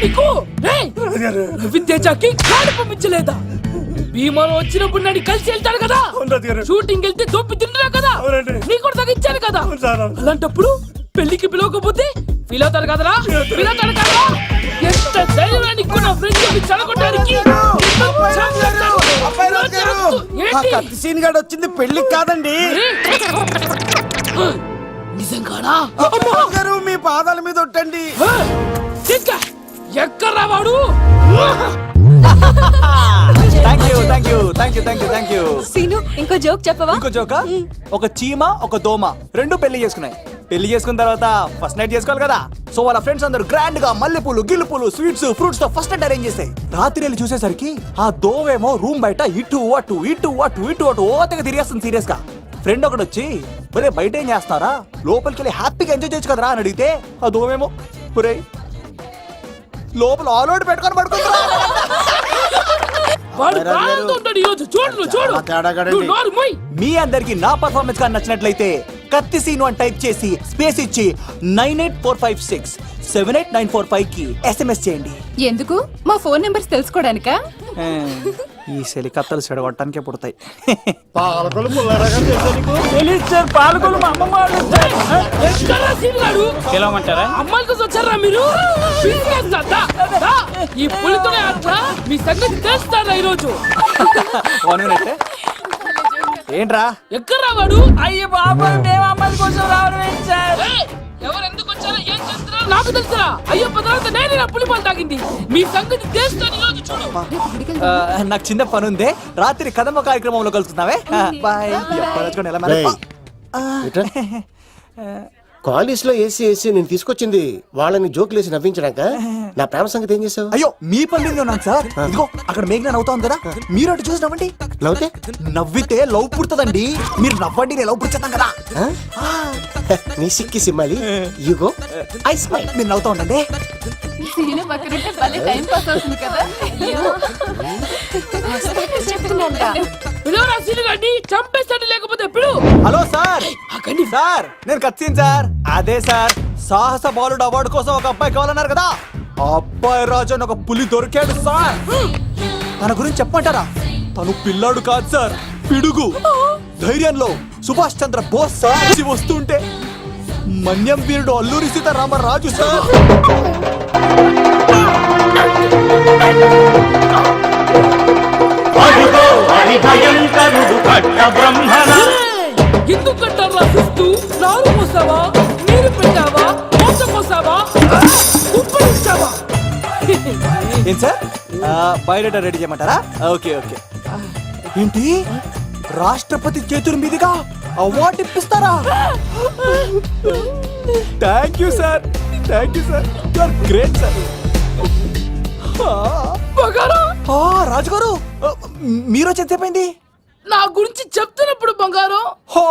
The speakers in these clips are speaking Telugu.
నీకు నవీన్ తేజకి కాడు పంపించలేదా? భీమాలో వచ్చినప్పుడు నన్ను కలిసి వెళ్తాడు కదా, షూటింగ్ వెళ్తే దొప్పి తింటున్నా కదా, నీ కూడా తగ్గించాను కదా. అలాంటప్పుడు పెళ్లికి పిలవకపోతే ఫీల్ అవుతాడు కదరా, ఫీల్ అవుతాడు కదా. ఎంత ధైర్యాన్ని నా ఫ్రెండ్ చదవడానికి సీన్ గాడు వచ్చింది పెళ్లికి కాదండి. నిజంగానా? గారు మీ పాదాల మీద ఒట్టండి. ఎక్కడ్రా వాడు? సీను ఇంకో జోక్ చెప్పవా? ఇంకో జోకా? ఒక చీమ ఒక దోమ రెండు పెళ్లి చేసుకున్నాయి. పెళ్లి చేసుకున్న తర్వాత ఫస్ట్ నైట్ చేసుకోవాలి కదా. సో వాళ్ళ ఫ్రెండ్స్ అందరూ గ్రాండ్ గా మల్లెపూలు గిల్లుపూలు స్వీట్స్ ఫ్రూట్స్ తో ఫస్ట్ నైట్ అరేంజ్ చేస్తాయి. రాత్రి వెళ్ళి చూసేసరికి ఆ దోవేమో రూమ్ బయట ఇటు అటు ఇటు అటు ఇటు అటు ఓతగా తిరిగేస్తుంది సీరియస్ గా. ఫ్రెండ్ ఒకటి వచ్చి ఒరే బయట ఏం చేస్తారా, లోపలికి వెళ్ళి హ్యాపీగా ఎంజాయ్ చేయొచ్చు కదరా అని అడిగితే ఆ దోవేమో ఒరే లోపల ఆల్ అవుట్ పెట్టుకొని పడుకుంటా. మీ అందరికి నా పర్ఫార్మెన్స్ గా నచ్చినట్లయితే కత్తి సీను అని టైప్ చేసి స్పేస్ ఇచ్చి 9845678945 కి SMS చేయండి. ఎందుకు? మా ఫోన్ నెంబర్స్ తెలుసుకోవడానికా? ఈ సెలికత్తలు చెడగొట్టడానికే పుడతాయి. అమ్మాయిల కోసం వచ్చారా మీరు? ఈ పులితోనే అట్లా మీ సంగతి తెలుస్తారా ఈరోజు? ఏంట్రా ఎక్కడ రావాడు? అయ్యో బాబు మేము అమ్మాయిల కోసం రావడం ఏంటి సార్? ఎవరు ఎందుకు వచ్చారో ఏం చేస్తున్నారో నాకు తెలుసా. అయ్యో పదార్థ నేనే నా పులిపాలు తాగింది. మీ సంగతి తెలుస్తాను ఈరోజు చూడు. నాకు చిన్న పని ఉంది, రాత్రి కదమ్మ కార్యక్రమంలో కలుస్తున్నావే. బాయ్. కాలేజ్ లో ఏసీ నేను తీసుకొచ్చింది వాళ్ళని జోకులేసి నవ్వించడాక. నా ప్రేమ సంగతి ఏం చేసావు? అయ్యో మీ పని మీద ఉన్నాను సార్. ఇదిగో అక్కడ మేఘన నవ్వుతాను కదా, మీరు అటు చూసి నవ్వండి. నవ్వుతే నవ్వితే లవ్ పుడుతుందండి. మీరు నవ్వండి, నేను లవ్ పుడుతాను కదా. నీ సిక్కి సిమ్మాలి యుగో ఐ స్మైల్. మీరు నవ్వుతా ఉండండి. చంపేస్తాడు లేకపోతే ఎప్పుడు? Hello sir. సార్ నేను కత్తిన్ సార్. అదే సార్ సాహస బాలుడు అవార్డు కోసం ఒక అబ్బాయి కావాలన్నారు కదా. ఆ అబ్బాయి రాజు అని ఒక పులి దొరికాడు సార్. తన గురించి చెప్పమంటారా? తను పిల్లాడు కాదు సార్, పిడుగు. ధైర్యంలో సుభాష్ చంద్ర బోస్ సార్. వస్తుంటే మన్యం వీరుడు అల్లూరి సీతారామరాజు సార్. ఎందుకు కట్టారా సిస్తూ? నారు పోసావా, నీరు పెట్టావా, మోస పోసావా, ఉప్పరించావా? ఏం సార్ బయోడేటా రెడీ చేయమంటారా? Okay okay. ఏంటి రాష్ట్రపతి చేతుల మీదుగా అవార్డు ఇప్పిస్తారా? Thank you sir, thank you sir, you are great sir. రాజుగారు మీరు ఎంతసేపైంది? నా గురించి చెప్తున్నప్పుడు బంగారం. హో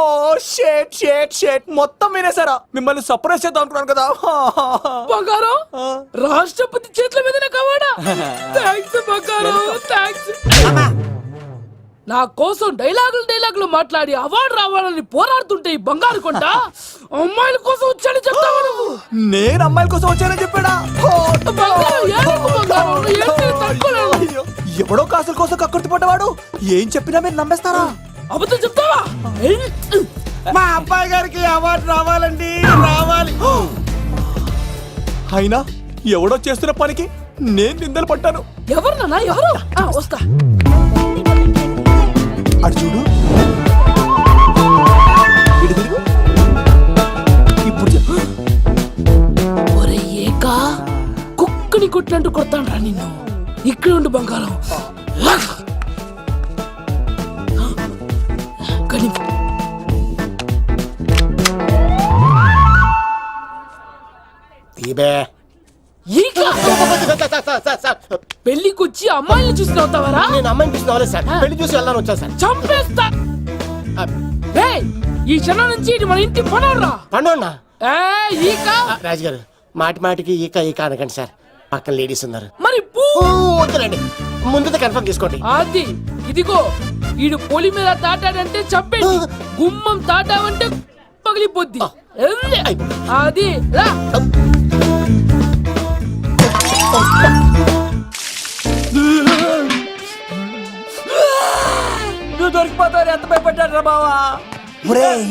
షేట్ షేట్ షేట్ మొత్తం వినేసారా? మిమ్మల్ని సర్ప్రైజ్ చేద్దాం అనుకున్నాను కదా. బంగారం రాష్ట్రపతి చేతుల మీదనే కావాడా? థాంక్స్ బంగారం, థాంక్స్. నా కోసం డైలాగులు మాట్లాడి అవార్డు రావాలని పోరాడుతుంటే ఈ బంగారు కొండ అమ్మాయిల కోసం వచ్చాడని చెప్తావా నువ్వు? నేను అమ్మాయిల కోసం వచ్చానని చెప్పాడా? ఎవడో కాసుల కోసం కక్కుర్తి పడ్డవాడు ఏం చెప్పినా మీరు నమ్మేస్తారా? అబద్ధం చెప్తావా? మా అబ్బాయి గారికి అవార్డు రావాలండి, రావాలి. అయినా ఎవడో చేస్తున్న పనికి నేను నిందలు పడ్డాను. ఎవరు నాన్న ఎవరు? వస్తా. అటు చూడు. ఇప్పుడు ఒరే ఏకా కుక్కని కొట్టినట్టు కొడతాను రా నిన్ను. ఇక్కడ ఉండు బంగారం. పెళ్లికొచ్చి అమ్మాయిని చూసి నవ్వుతావరా? నేను అమ్మాయిని చూసి నవ్వలేదు సార్, పెళ్లి చూసి వెళ్ళాలని వచ్చా సార్. చంపేస్తా. ఈ క్షణం నుంచి ఇది మన ఇంటి పనోడ్రా. పండున్నా రాజుగారు మాటి మాటికి ఈక ఈక అనకండి సార్, పక్కన లేడీస్ ఉన్నారు. మరి వద్దులండి, ముందు కన్ఫర్మ్ చేసుకోండి. అది ఇదిగో ఈడు పొలి మీద తాటాడంటే చంపేసి, గుమ్మం తాటావంటే పగిలిపోద్ది. అది రా. రా బావా. ఒరేయ్,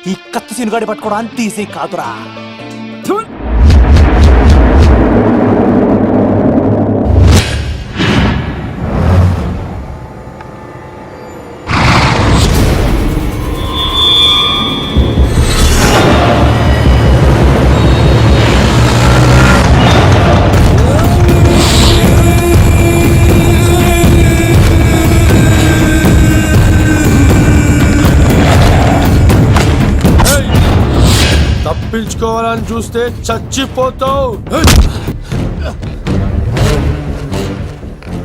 ఈ కత్తి సీనుగాడి పట్టుకోవడం అంత ఈజీ కాదురా. తప్పించుకోవాలని చూస్తే చచ్చిపోతావు.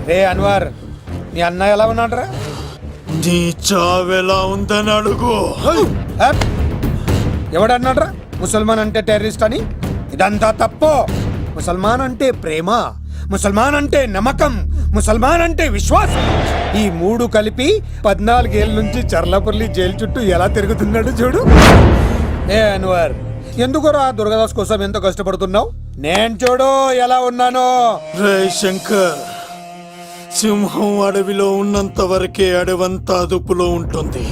రే అన్వర్, మీ అన్న ఎలా ఉన్నాడ్రా? నీ చావెలా ఉందని అడుగు. ఎవడన్నాడ్రా ముసల్మాన్ అంటే టెర్రరిస్ట్ అని? ఇదంతా తప్పు. ముసల్మాన్ అంటే ప్రేమ, ముసల్మాన్ అంటే నమ్మకం, ముసల్మాన్ అంటే విశ్వాసం. ఈ మూడు కలిపి 14 ఏళ్ళ నుంచి చర్లపల్లి జైలు చుట్టూ ఎలా తిరుగుతున్నాడు చూడు. ఏ అన్వర్, ఎందుకురా దుర్గాదాస్ కోసం ఎంతో కష్టపడుతున్నావు? నేను చూడు ఎలా ఉన్నానో. రే శంకర్, సింహం అడవిలో ఉన్నంత వరకే అడవంతా అదుపులో ఉంటుంది.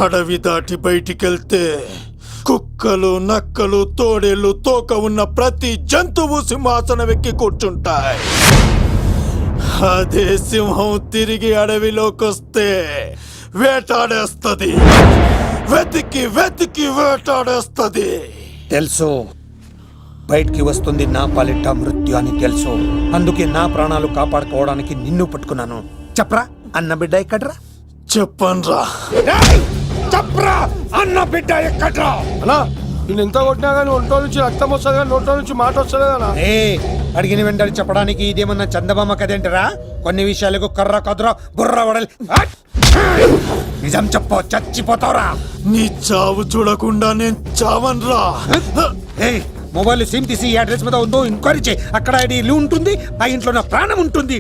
అడవి దాటి బయటికెళ్తే కుక్కలు, నక్కలు, తోడేళ్లు, తోక ఉన్న ప్రతి జంతువు సింహాసనం ఎక్కి కూర్చుంటాయి. అదే సింహం తిరిగి అడవిలోకి వస్తే వేటాడేస్తది, వెతికి వెతికి వేటాడేస్తది. తెలుసు, బయటికి వస్తుంది నా పాలిట మృత్యు అని తెలుసు. అందుకే నా ప్రాణాలు కాపాడుకోవడానికి నిన్ను పట్టుకున్నాను. చెప్పరా అన్న బిడ్డ ఎక్కడ్రా? చెప్పన్రా. చెప్పరా అన్న బిడ్డ ఎక్కడ్రా? అలా నేను ఎంత కొట్టినా కానీ ఒంటో నుంచి రక్తం వస్తుంది కానీ నోట్లో నుంచి మాట వస్తుంది కదా. అడిగిన వెంటనే చెప్పడానికి ఇదేమన్నా చందమామ కదేంటరా? కొన్ని విషయాలకు కర్ర కదురా బుర్ర వడలి. నిజం చెప్పు, చచ్చిపోతావురా. నీ చావు చూడకుండా నేను చావన్రా. మొబైల్ సిమ్ తీసి ఈ అడ్రస్ మీద ఉందో ఎంక్వైరీ చేయి. అక్కడ ఐడి ఇల్లు ఉంటుంది, ఆ ఇంట్లో నా ప్రాణం ఉంటుంది.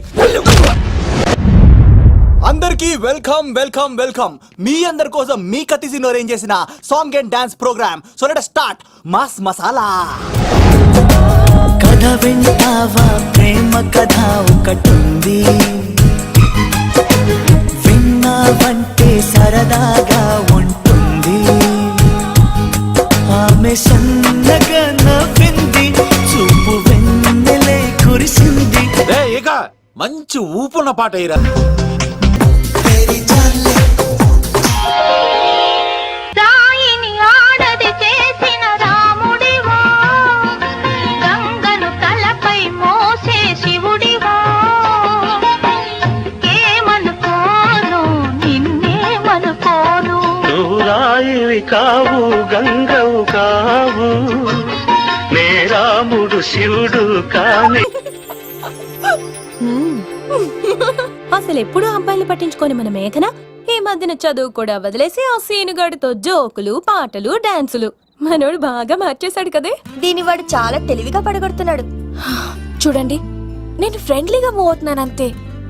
అందరికీ వెల్కమ్ వెల్కమ్ వెల్కమ్. మీ అందరి కోసం మీ కత్తి సీను అరేంజ్ చేసిన song and dance programme. So let us start mass masala. కథ వింటావా, ప్రేమ కథ ఒకటుంది, విన్నావంటే సరదాగా ఉంటుంది. ఆమె సన్నగా నవ్వింది, చూపు వెన్నెలే కురిసింది. ఇక మంచి ఊపున్న పాట ఇరా. రాయిని ఆడది చేసిన రాముడివా, గంగను తలపై మోసే శివుడివా. ఏమనుకోను నిన్నేమనుకోను. నువ్వు రాయివి కావు, గంగవు కావు, నే రాముడు శివుడు కాని. అసలు ఎప్పుడు అబ్బాయిలు పట్టించుకొని మన మేఘన ఈ మధ్యన చదువు కూడా వదిలేసి ఆ సీనుగాడితో జోకులు, పాటలు, డాన్సులు. మనోడు బాగా మార్చేశాడు కదే. దీని వాడు చాలా తెలివిగా పడగొడుతున్నాడు. చూడండి, నేను ఫ్రెండ్లీగా మూవ్ అవుతున్నాను అంతే.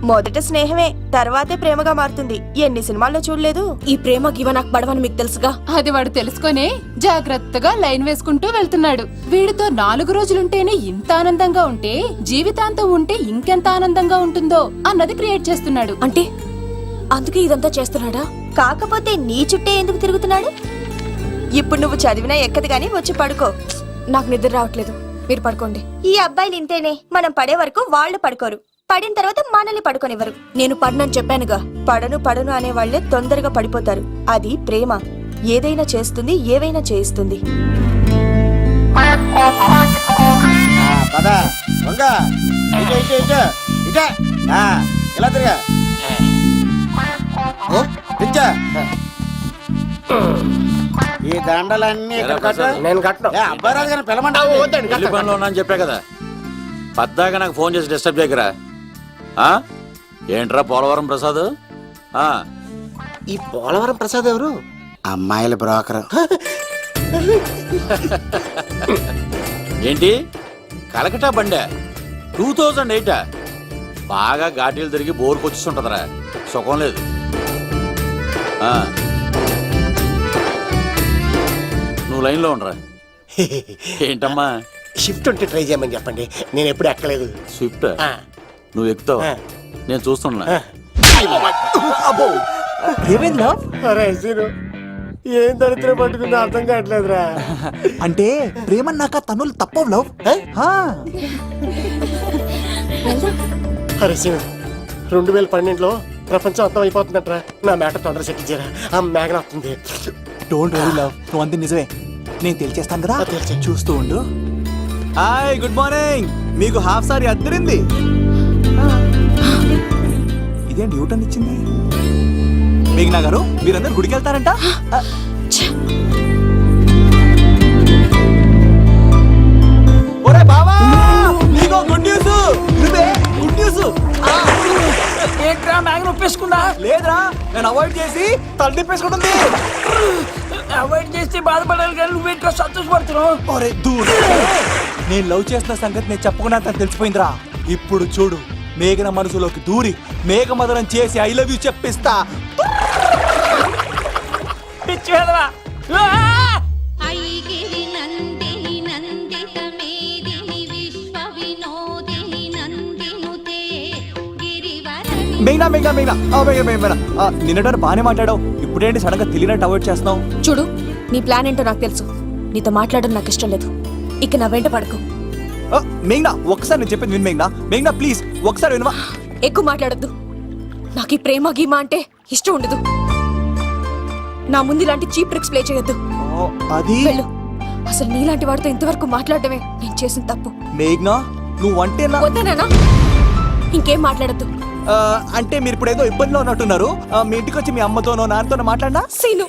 మొదట స్నేహమే, తర్వాతే ప్రేమగా మారుతుంది. ఎన్ని సినిమాల్లో చూడలేదు? ఈ ప్రేమ గివ నాకు పడవని మీకు తెలుసుగా. అది వాడు తెలుసుకొనే జాగ్రత్తగా లైన్ వేసుకుంటూ వెళ్తున్నాడు. వీడితో 4 రోజులుంటేనే ఇంత ఆనందంగా ఉంటే జీవితాంతం ఉంటే ఇంకెంత ఆనందంగా ఉంటుందో అన్నది క్రియేట్ చేస్తున్నాడు. అంటే అందుకే ఇదంతా చేస్తున్నాడా? కాకపోతే నీ చుట్టే ఎందుకు తిరుగుతున్నాడు? ఇప్పుడు నువ్వు చదివినా ఎక్కదు గానీ వచ్చి పడుకో. నాకు నిద్ర రావట్లేదు, మీరు పడుకోండి. ఈ అబ్బాయిలు ఇంతేనే, మనం పడే వరకు వాళ్ళు పడుకోరు, పడిన తర్వాత మనల్ని పడుకోనివ్వరు. నేను పడనని చెప్పానుగా. పడను పడను అనే వాళ్ళే తొందరగా పడిపోతారు. అది ప్రేమ, ఏదైనా చేస్తుంది, ఏవైనా చేయిస్తుంది. ఇలా తిరిగా ఈ దండలన్నీ నేను కట్టను. అబ్బాయి రాజు గారిని పిలవమంటావు? పెళ్లి పనిలో ఉన్నా అని చెప్పా కదా. పద్దాక నాకు ఫోన్ చేసి డిస్టర్బ్ చేయకరా. ఏంట్రా పోలవరం ప్రసాద్? ఈ పోలవరం ప్రసాద్ ఎవరు? అమ్మాయిల బ్రోకర్. ఏంటి కలకటా బండే 2008? బాగా ఘాటీలు తిరిగి బోర్కి వచ్చిస్తుంటదరా, సుఖం లేదు. నువ్వు లైన్లో ఉండరా. ఏంటమ్మా? షిఫ్ట్ ఉంటే ట్రై చేయమని చెప్పండి, నేను ఎప్పుడు ఎక్కలేదు. స్విఫ్ట్ నువ్వు ఎక్కుతావు, నేను చూస్తున్నా. ఏమైంది లవ్? అరే సీను ఏం దరిద్రం పట్టుకుందో అర్థం కావట్లేదురా. అంటే ప్రేమన్నాక తనులు తప్పవు లవ్. అరే సీను 2012లో ప్రపంచం అర్థం అయిపోతుందట్రా. నా మ్యాటర్ తొందర సెట్ చేయరా, ఆ మేఘన వస్తుంది. డోంట్ వరీ లవ్, నువ్వు అంది నిజమే. నేను తెలిచేస్తాను కదా, తెలిసే. చూస్తూ ఉండు. Hi, good morning. మీకు హాఫ్ సారీ అద్దరింది. ఇదేంటి యూటర్న్ ఇచ్చింది? మేఘనా గారు, మీరందరూ గుడికి వెళ్తారంట? ఒరే బావా, నీకో గుడ్ న్యూస్. నువ్వే గుడ్ న్యూస్. ఏంట్రా మ్యాగ్ నొప్పేసుకుందా? లేదురా, నేను అవాయిడ్ చేసి తల తిప్పేసుకుంటుంది. అవాయిడ్ చేస్తే బాధపడాలి కానీ నువ్వేంట్రా సంతోషపడుతున్నావు? ఒరే దూర్, నేను లవ్ చేస్తున్న సంగతి నేను చెప్పకుండా తను తెలిసిపోయిందిరా. ఇప్పుడు చూడు, మేఘన మనసులోకి దూరి మేఘమదనం చేసి ఐ లవ్ యూ చెప్పిస్తా. పిచ్చి వేదవా. మేఘనా మేఘనా మేఘనా మేఘనా, నిన్నటారు బానే మాట్లాడావు, ఇప్పుడేంటి సడన్ గా తెలియనట్టు అవాయిడ్ చేస్తున్నావు? చూడు, నీ ప్లాన్ ఏంటో నాకు తెలుసు. నీతో మాట్లాడడం నాకు ఇష్టం లేదు. ఇక నా వెంట పడకు. మేఘనా, ఒక్కసారి నేను చెప్పింది విను మేఘనా. మేఘనా ప్లీజ్ ఒకసారి వినవా? ఎక్కువ మాట్లాడద్దు. నాకు ఈ ప్రేమ గీమా అంటే ఇష్టం ఉండదు. నా ముందు ఇలాంటి చీప్ ట్రిక్స్ ప్లే చేయొద్దు. అది వెళ్ళు. అసలు నీలాంటి వాడితో ఇంతవరకు మాట్లాడటమే నేను చేసిన తప్పు. మేఘనా, నువ్వంటే నా వద్దనేనా? ఇంకేం మాట్లాడద్దు. అంటే మీరు ఇప్పుడు ఏదో ఇబ్బందిలో ఉన్నట్టున్నారు. మీ ఇంటికి వచ్చి మీ అమ్మతోనో నాన్నతోనో మాట్లాడినా? సీను,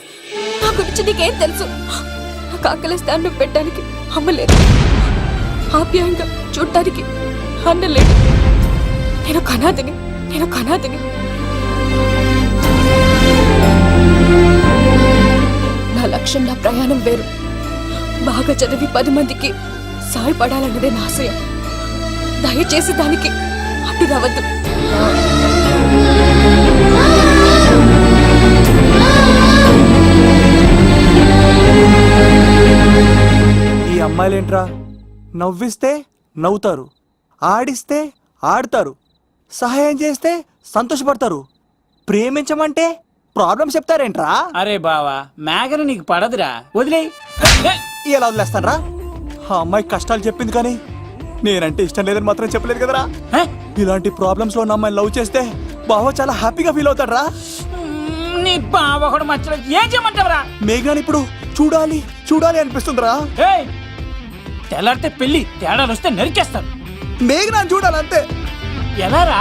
నా గురించి నీకేం తెలుసు? నాకు ఆకలిస్తే అన్నం పెట్టడానికి అమ్మలేదు, ఆప్యాయంగా చూడటానికి అన్నలేదు. నేను కనాదిని. నా లక్ష్యం, నా ప్రయాణం వేరు. బాగా చదివి 10 మందికి సాయపడాలన్నదే నా ఆశయం. దయచేసి దానికి అడ్డు రావద్దు. ఈ అమ్మాయిలేంట్రా, నవ్విస్తే నవ్వుతారు, ఆడిస్తే ఆడతారు, సహాయం చేస్తే సంతోషపడతారు, ప్రేమించమంటే ప్రాబ్లం చెప్తారేంట్రా? అరే బావా, మేఘన నీకు పడదురా, వదిలే. ఎలా వదిలేస్తానరా? ఆ అమ్మాయి కష్టాలు చెప్పింది కానీ నేనంటే ఇష్టం లేదని మాత్రం చెప్పలేదు కదరా. ఇలాంటి ప్రాబ్లమ్స్ లో ఉన్న అమ్మాయిని లవ్ చేస్తే బావ చాలా హ్యాపీగా ఫీల్ అవుతాడరా. నీ బావ కూడా మచ్చలేదు, ఏం చేయమంటావరా? మేఘనాని ఇప్పుడు చూడాలి అనిపిస్తుందిరా. తెల్లారితే పెళ్లి, తేడాలు వస్తే నరికేస్తారు. మేఘనాని చూడాలంతే. ఎలా రా?